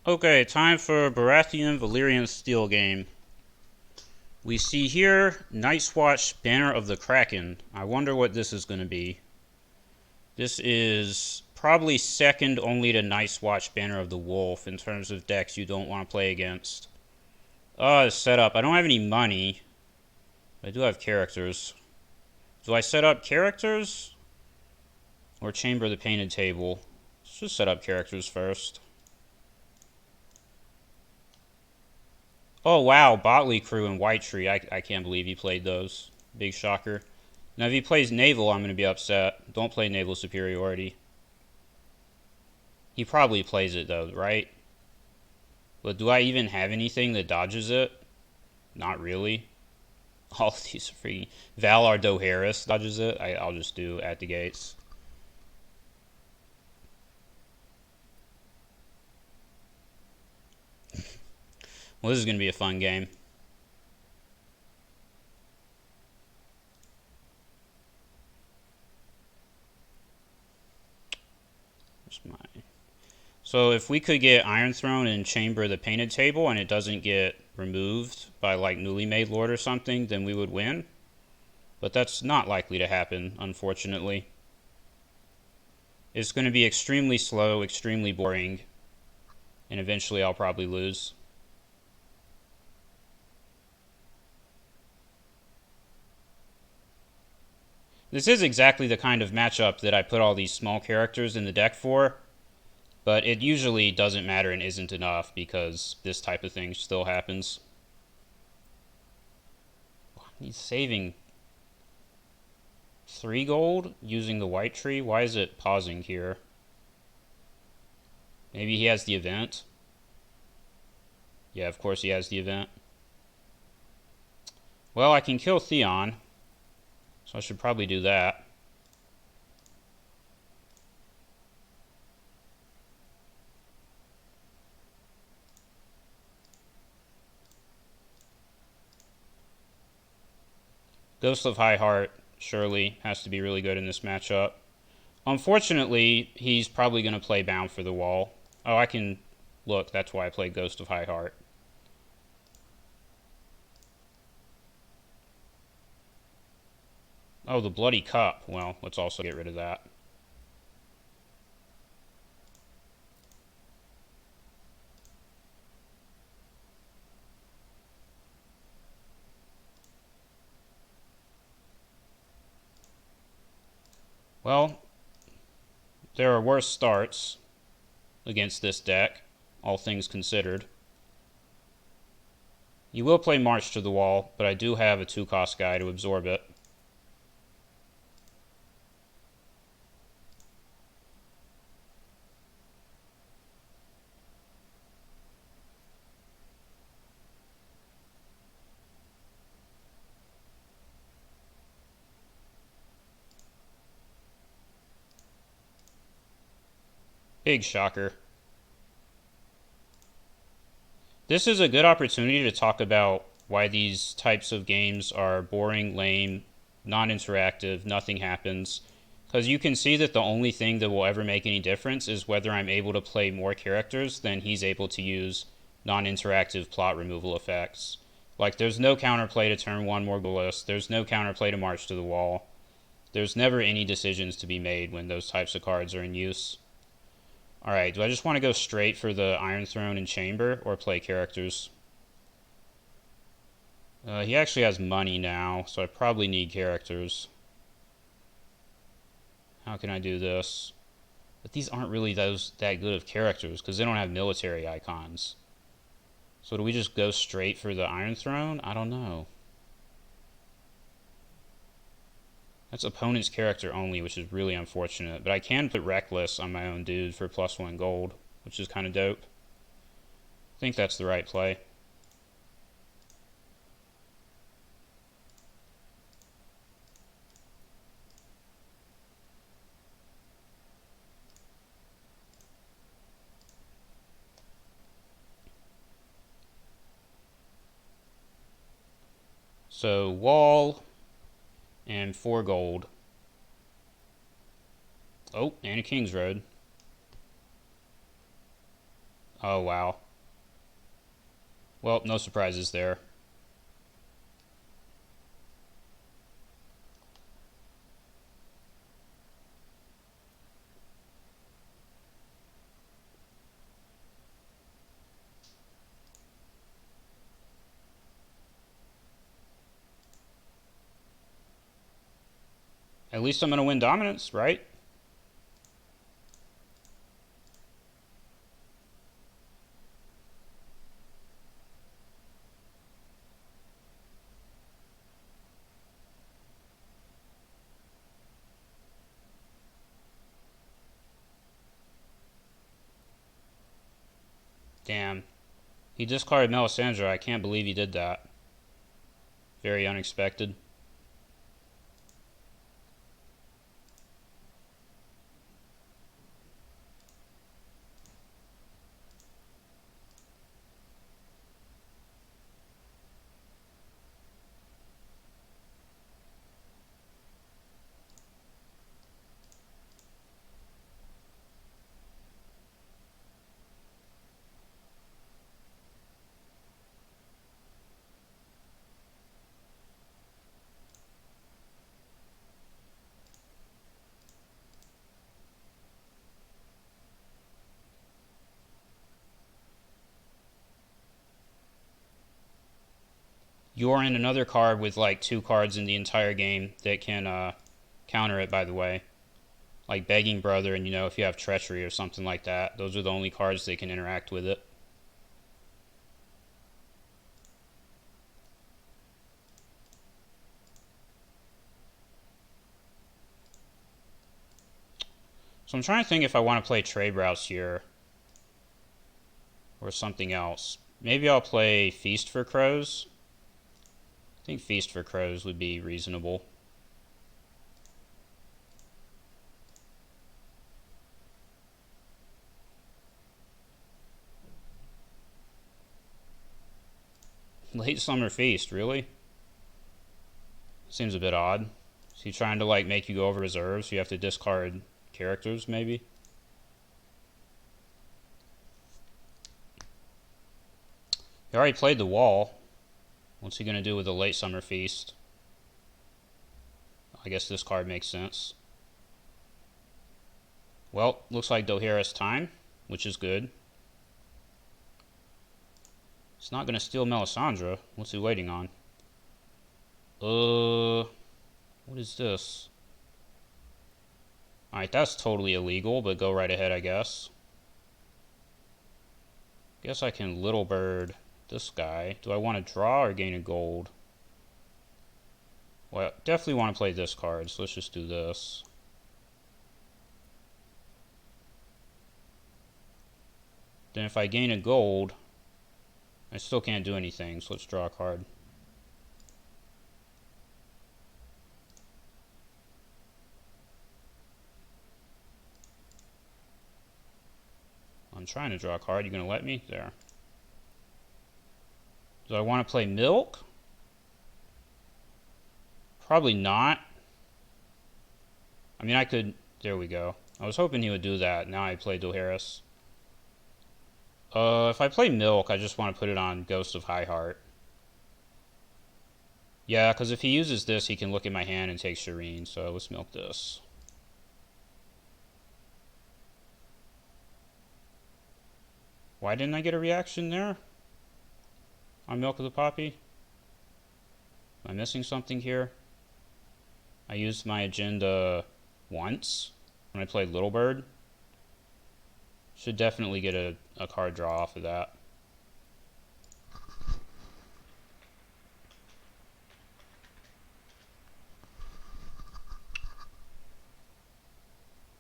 Okay, time for Baratheon Valyrian Steel game. We see here Night's Watch Banner of the Kraken. I wonder what this is going to be. This is probably second only to Night's Watch Banner of the Wolf in terms of decks you don't want to play against. Setup. I don't have any money. I do have characters. Do I set up characters? Or chamber the painted table? Let's just set up characters first. Oh wow, Botley Crew and White Tree. I can't believe he played those. Big shocker. Now if he plays Naval, I'm going to be upset. Don't play Naval Superiority. He probably plays it though, right? But do I even have anything that dodges it? Not really. All of these are freaking... Valar Dohaeris dodges it. I'll just do At the Gates. Well, this is going to be a fun game. So if we could get Iron Throne and Chamber the Painted Table and it doesn't get removed by like Newly Made Lord or something, then we would win. But that's not likely to happen, unfortunately. It's going to be extremely slow, extremely boring, and eventually I'll probably lose. This is exactly the kind of matchup that I put all these small characters in the deck for, but it usually doesn't matter and isn't enough because this type of thing still happens. He's saving 3 gold using the White Tree. Why is it pausing here? Maybe he has the event. Yeah, of course he has the event. Well, I can kill Theon, so I should probably do that. Ghost of High Heart surely has to be really good in this matchup. Unfortunately, he's probably going to play Bound for the Wall. Oh, I can... Look, that's why I played Ghost of High Heart. Oh, the Bloody Cup. Well, let's also get rid of that. Well, there are worse starts against this deck, all things considered. You will play March to the Wall, but I do have a 2-cost guy to absorb it. Big shocker. This is a good opportunity to talk about why these types of games are boring, lame, non-interactive, nothing happens. Because you can see that the only thing that will ever make any difference is whether I'm able to play more characters than he's able to use non-interactive plot removal effects. Like, there's no counterplay to turn 1 Morgulus, there's no counterplay to March to the Wall. There's never any decisions to be made when those types of cards are in use. Alright, do I just want to go straight for the Iron Throne and Chamber, or play characters? He actually has money now, so I probably need characters. How can I do this? But these aren't really that good of characters, because they don't have military icons. So do we just go straight for the Iron Throne? I don't know. That's opponent's character only, which is really unfortunate. But I can put Reckless on my own dude for +1 gold, which is kind of dope. I think that's the right play. So, Wall and 4 gold. Oh, and a King's Road. Oh, wow. Well, no surprises there. At least I'm going to win dominance, right? Damn. He discarded Melisandre. I can't believe he did that. Very unexpected. You're in another card with like 2 cards in the entire game that can counter it, by the way. Like Begging Brother, and if you have Treachery or something like that, those are the only cards that can interact with it. So I'm trying to think if I want to play Trade Routes here or something else. Maybe I'll play Feast for Crows. I think Feast for Crows would be reasonable. Late Summer Feast, really? Seems a bit odd. Is he trying to like make you go over reserves so you have to discard characters, maybe? He already played the wall. What's he gonna do with the Late Summer Feast? I guess this card makes sense. Well, looks like Dohaeris time, which is good. It's not gonna steal Melisandre. What's he waiting on? What is this? Alright, that's totally illegal, but go right ahead, I guess. Guess I can Little Bird this guy. Do I want to draw or gain a gold? Well, I definitely want to play this card, so let's just do this. Then if I gain a gold, I still can't do anything, so let's draw a card. I'm trying to draw a card. You gonna let me? There. Do I want to play Milk? Probably not. I mean, I could... There we go. I was hoping he would do that. Now I play Dohaeris. If I play Milk, I just want to put it on Ghost of High Heart. Yeah, because if he uses this, he can look at my hand and take Shireen. So let's milk this. Why didn't I get a reaction there? On Milk of the Poppy? Am I missing something here? I used my agenda once when I played Little Bird. Should definitely get a card draw off of that.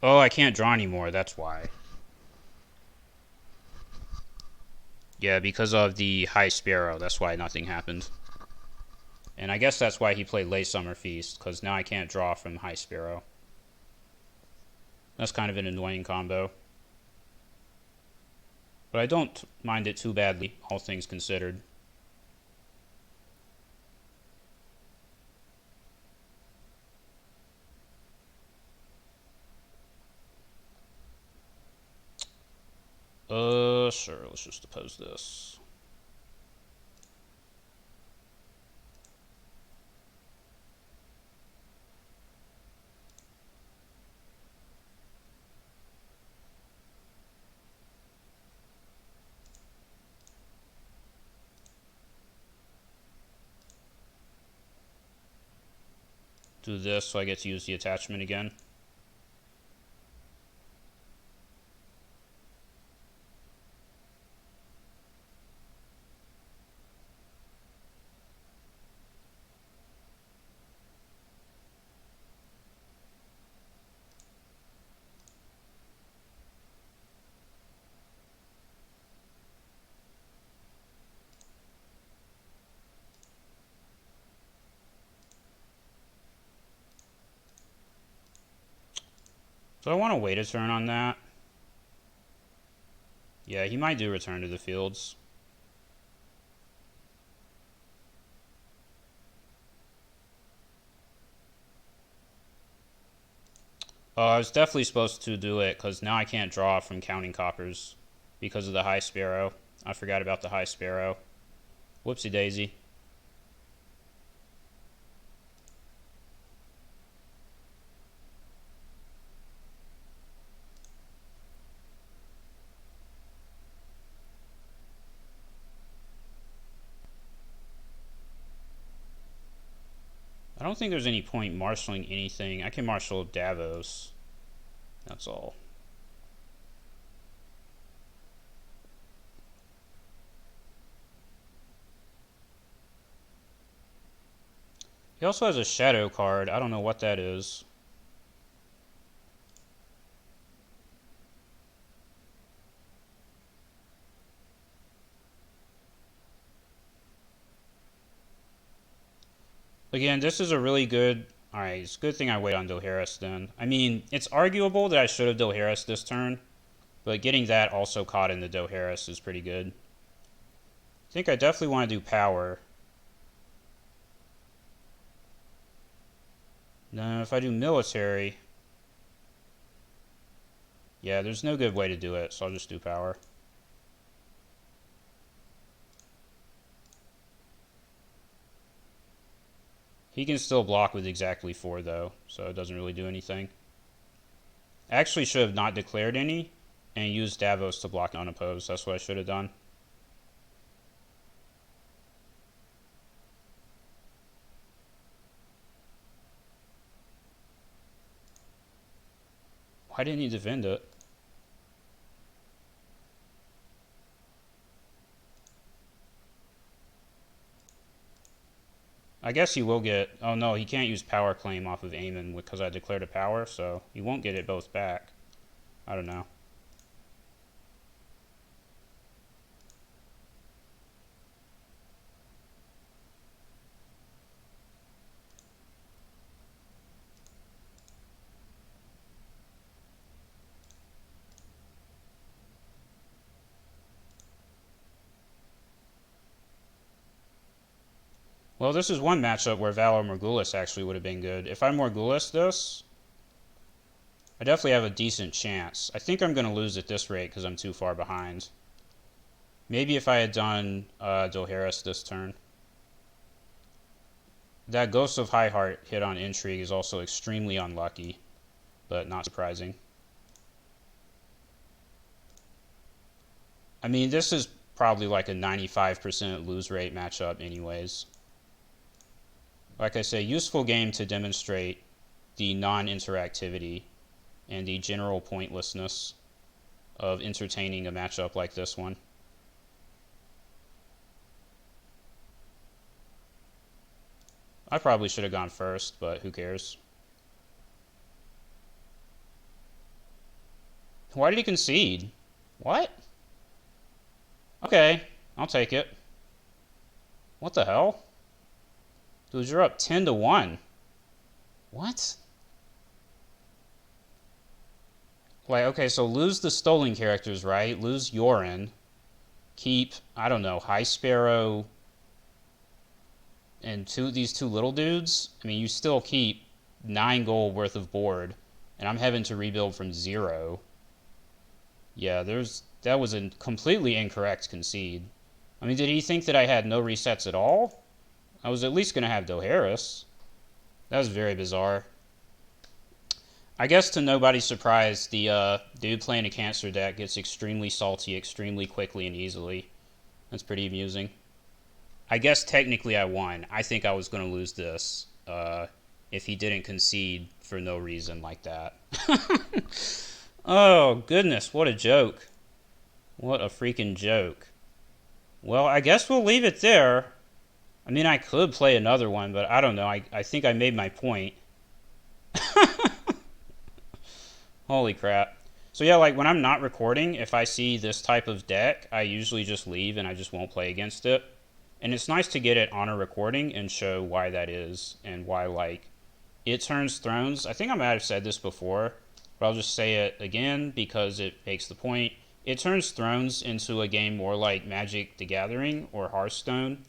Oh, I can't draw anymore, that's why. Yeah, because of the High Sparrow, that's why nothing happened. And I guess that's why he played Late Summer Feast, because now I can't draw from High Sparrow. That's kind of an annoying combo. But I don't mind it too badly, all things considered. Sure, let's just oppose this. Do this so I get to use the attachment again. So I want to wait a turn on that. Yeah, he might do return to the fields. Oh, I was definitely supposed to do it because now I can't draw from counting coppers because of the high sparrow. I forgot about the high sparrow. Whoopsie daisy. I don't think there's any point marshaling anything. I can marshal Davos. That's all. He also has a shadow card. I don't know what that is. Again, this is a really good... Alright, it's a good thing I wait on Dohaeris then. I mean, it's arguable that I should have Dohaeris this turn, but getting that also caught in the Dohaeris is pretty good. I think I definitely want to do power. No, if I do military... Yeah, there's no good way to do it, so I'll just do power. He can still block with exactly 4, though, so it doesn't really do anything. I actually should have not declared any and used Davos to block unopposed. That's what I should have done. Why didn't he defend it? I guess he will get... Oh no, he can't use power claim off of Aemon because I declared a power, so he won't get it both back. I don't know. Well, this is one matchup where Valor Morghulis actually would have been good. If I Morghulis this, I definitely have a decent chance. I think I'm going to lose at this rate because I'm too far behind. Maybe if I had done Dohaeris this turn. That Ghost of High Heart hit on Intrigue is also extremely unlucky, but not surprising. I mean, this is probably like a 95% lose rate matchup anyways. Like I say, useful game to demonstrate the non-interactivity and the general pointlessness of entertaining a matchup like this one. I probably should have gone first, but who cares? Why did he concede? What? Okay, I'll take it. What the hell? Dude, you're up 10-1. What? Like, okay, so lose the stolen characters, right? Lose Yoren. Keep, I don't know, High Sparrow and these two little dudes. I mean, you still keep 9 gold worth of board, and I'm having to rebuild from 0. Yeah, there's That was a completely incorrect concede. I mean, did he think that I had no resets at all? I was at least going to have Doharis. That was very bizarre. I guess to nobody's surprise, the dude playing a cancer deck gets extremely salty extremely quickly and easily. That's pretty amusing. I guess technically I won. I think I was going to lose this if he didn't concede for no reason like that. Oh, goodness, what a joke. What a freaking joke. Well, I guess we'll leave it there. I mean, I could play another one, but I don't know. I think I made my point. Holy crap. So yeah, like when I'm not recording, if I see this type of deck, I usually just leave and I just won't play against it. And it's nice to get it on a recording and show why that is and why, like, it turns Thrones. I think I might have said this before, but I'll just say it again because it makes the point. It turns Thrones into a game more like Magic the Gathering or Hearthstone,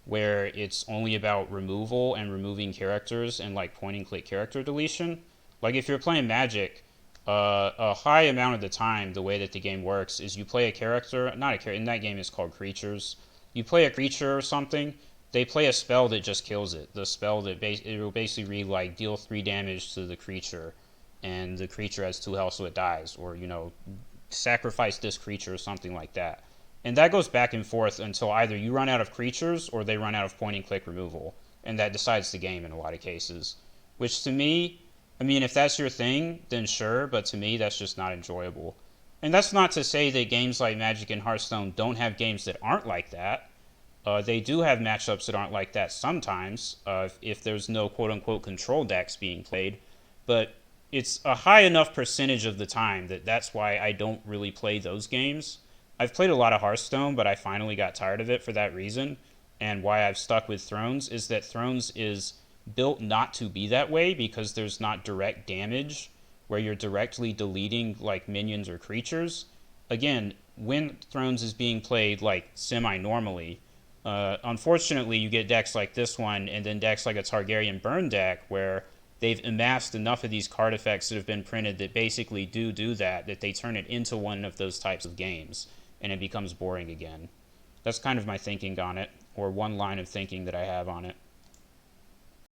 where it's only about removal and removing characters and like point and click character deletion. Like if you're playing Magic, a high amount of the time, the way that the game works is you play a character, not a character, in that game it's called creatures. You play a creature or something, they play a spell that just kills it. The spell that it will basically read like deal 3 damage to the creature, and the creature has 2 health so it dies, or sacrifice this creature or something like that. And that goes back and forth until either you run out of creatures or they run out of point and click removal, and that decides the game in a lot of cases. Which to me, I mean, if that's your thing, then sure, but to me, that's just not enjoyable. And that's not to say that games like Magic and Hearthstone don't have games that aren't like that. They do have matchups that aren't like that sometimes, if there's no quote-unquote control decks being played. But it's a high enough percentage of the time that that's why I don't really play those games. I've played a lot of Hearthstone, but I finally got tired of it for that reason. And why I've stuck with Thrones is that Thrones is built not to be that way because there's not direct damage where you're directly deleting like minions or creatures. Again, when Thrones is being played like semi-normally, unfortunately you get decks like this one and then decks like a Targaryen burn deck where they've amassed enough of these card effects that have been printed that basically do that they turn it into one of those types of games and it becomes boring again. That's kind of my thinking on it, or one line of thinking that I have on it.